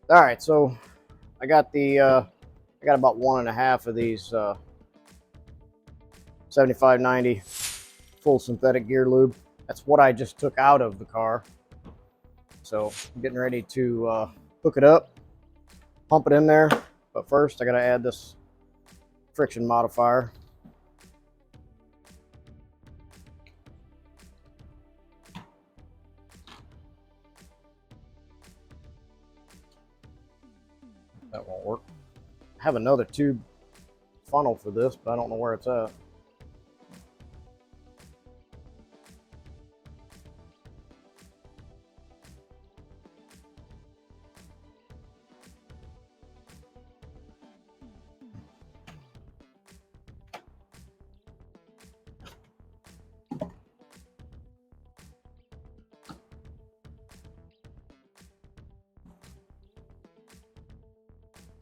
All right, so I got about 1.5 of these 7590 full synthetic gear lube. That's what I just took out of the car. So I'm getting ready to hook it up, pump it in there. But first, I got to add this friction modifier. That won't work. I have another tube funnel for this, but I don't know where it's at.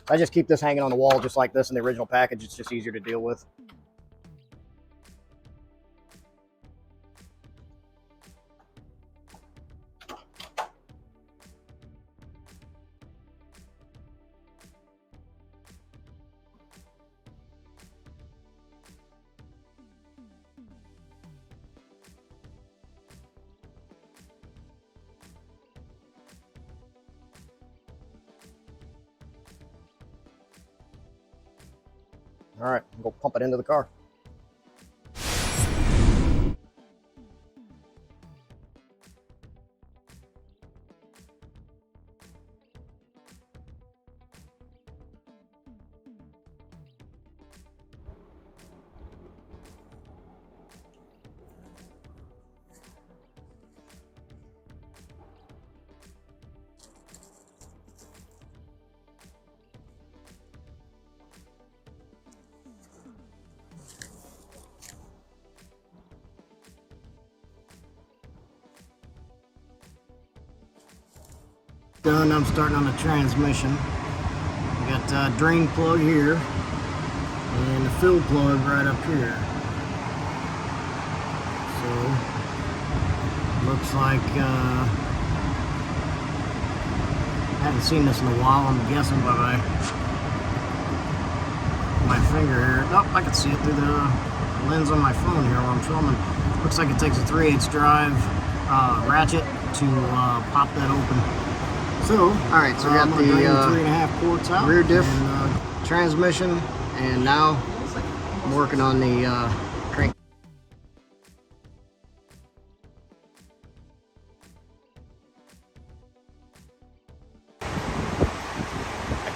I just keep this hanging on the wall just like this in the original package. It's just easier to deal with. All right, go pump it into the car. Done. I'm starting on the transmission. We got the drain plug here and the fill plug right up here. So looks like I haven't seen this in a while. I'm guessing by my finger here. Oh, I can see it through the lens on my phone here while I'm filming. Looks like it takes a 3/8 drive ratchet to pop that open. So, all right, so we got the 3.5 quarts out, rear diff, and, transmission, and now I'm working on the crank. I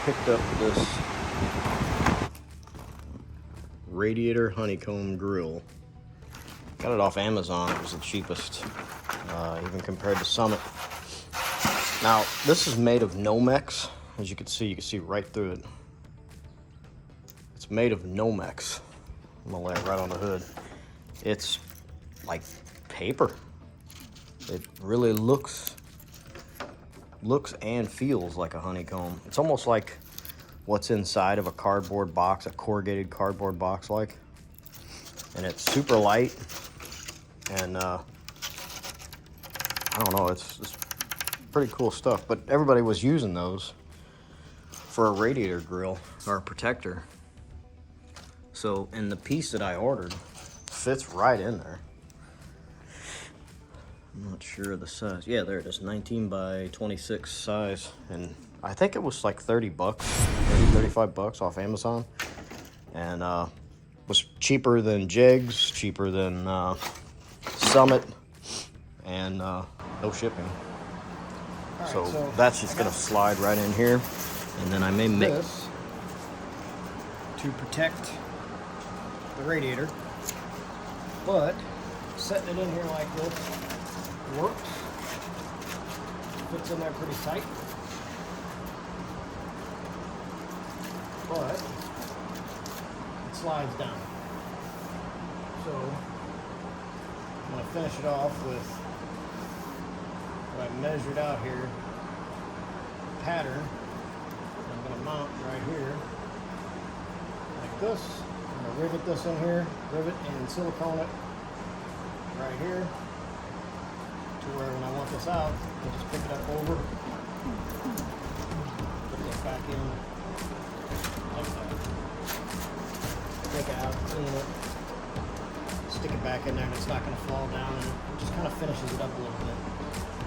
picked up this Radiator honeycomb grill. Got it off Amazon. It was the cheapest, even compared to Summit. Now, this is made of Nomex. As you can see right through it. It's made of Nomex. I'm gonna lay it right on the hood. It's like paper. It really looks and feels like a honeycomb. It's almost like what's inside of a cardboard box, a corrugated cardboard box like. And it's super light. And I don't know, it's pretty cool stuff, but everybody was using those for a radiator grill or a protector. So, and the piece that I ordered fits right in there. I'm not sure of the size. Yeah, there it is, 19 by 26 size. And I think it was like 30 bucks, 35 bucks off Amazon. And was cheaper than Jigs, cheaper than Summit, and no shipping. Right, so that's just gonna slide right in here, and then I may make this to protect the radiator. But setting it in here like this works. Fits in there pretty tight. But it slides down. So I'm gonna finish it off with what I measured out here, pattern. I'm going to mount right here like this. I'm going to rivet this in here, rivet and silicone it right here to where when I want this out, I just pick it up over it back in like that. Take it out, clean it, stick it back in there, and it's not going to fall down, and it just kind of finishes it up a little bit.